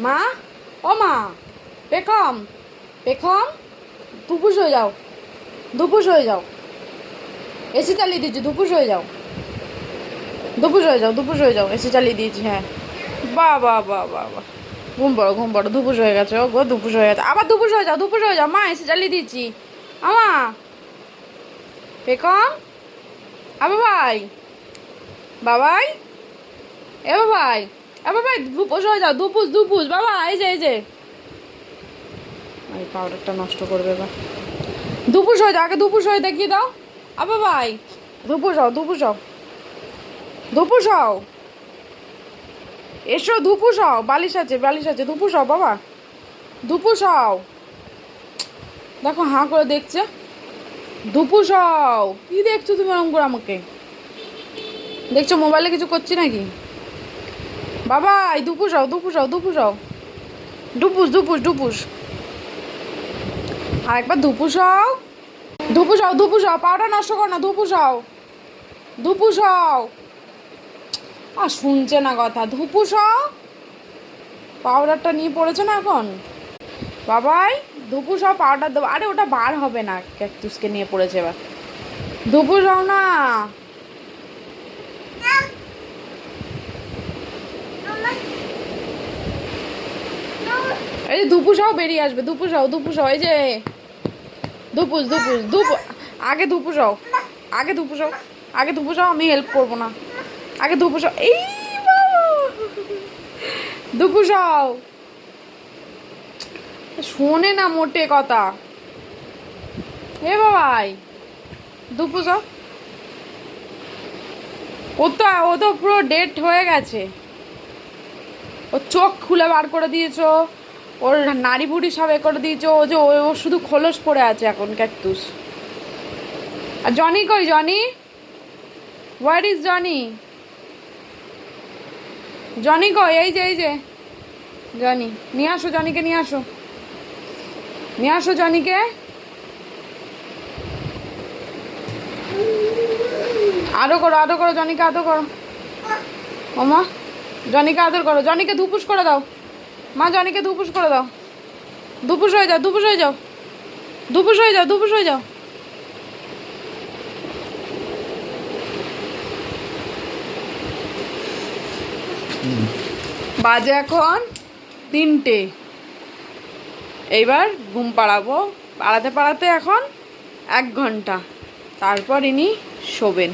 মা, ও মা, পেখম পেখম, ধুপুস হয়ে যাও, ধুপুস হয়ে যাও, এসি চালিয়ে দিচ্ছি, ধুপুস হয়ে যাও, ধুপুস হয়ে যাও, ধুপুস হয়ে যাও, এসি চালিয়ে দিয়েছি। হ্যাঁ, বাহ বাহ বাহ বাহ বাহ, ঘুম পড়ো, ধুপুস হয়ে গেছে, ও গো ধুপুস হয়ে গেছে, আবার ধুপুস হয়ে যাও, ধুপুস হয়ে যাও, মা এসি চালিয়ে দিচ্ছি। আমা পেখম, বাবাই, বাবাই, এ বাবাই, এ বাবাই, ধুপুস হয়ে যাও, ধুপুস ধুপুস, বাবা এই যে এই যে, এই পাউডারটা নষ্ট করবে এবার। ধুপুস হয়ে যাও, আগে ধুপুস হয়ে দেখিয়ে দাও। বাবাই, ধুপুস হও, ধুপুস হও, ধুপুস হও, এসো ধুপুস হও, বালিশ আছে বালিশ আছে, ধুপুস হও বাবা, ধুপুস হও। দেখো হাঁ করে দেখছে, ধুপুস হও। কি দেখছো তুমি এরকম করে আমাকে? দেখছো মোবাইলে কিছু করছি নাকি? বাবাই ধুপুস হও, ধুপুস হও, ধুপুস হও, ধুপুস ধুপুস ধুপুস, আর একবার ধুপুস হও, ধুপুস হও, ধুপুস হও, পাউডার নষ্ট করো না, ধুপুস হও, ধুপুস হও। আর শুনছে না কথা, ধুপুস হও, পাউডারটা নিয়ে পড়েছে না এখন। বাবাই ধুপুস হও, পাউডার দেবো। আরে ওটা বার হবে না, ক্যাকটুসকে নিয়ে পড়েছে এবার। ধুপুস হও না, এই যে ধুপুস হও, বেরিয়ে আসবে, ধুপুস হও, ধুপুস হও, এই যে ধুপুস ধুপুস ধুপুস, আগে ধুপুস হও, আগে ধুপুস হও, আগে ধুপুস হও, আমি হেল্প করবো না, আগে ধুপুস হও। এই ধুপুস হও, শোনে না মোটে কথা। এ বাবাই ধুপুস হও, ও তো পুরো ডেট হয়ে গেছে, ওর চোখ খুলে বার করে দিয়েছো, ওর নাড়ি বুড়ি সব এ করে দিয়েছো, ও যে ও শুধু খোলস পড়ে আছে এখন ক্যাকটুস। আর জনি কই, Johnny, where is Johnny, Johnny কই, এই যে এই যে জনি, নিয়ে আসো জনিকে, নিয়ে আসো, নিয়ে আসো জনিকে। আদর করো জনিকে, আদর করো ওমা, জনিকে আদর করো, জনিকে ধুপুস করে দাও মা, জনিকে ধুপুস করে দাও, ধুপুস হয়ে যাও, ধুপুস হয়ে যাও, ধুপুস হয়ে যাও, ধুপুস হয়ে যাও। বাজে এখন 3টে, এইবার ঘুম পাড়াবো, পাড়াতে পাড়াতে এখন 1 ঘন্টা, তারপর ইনি শোবেন।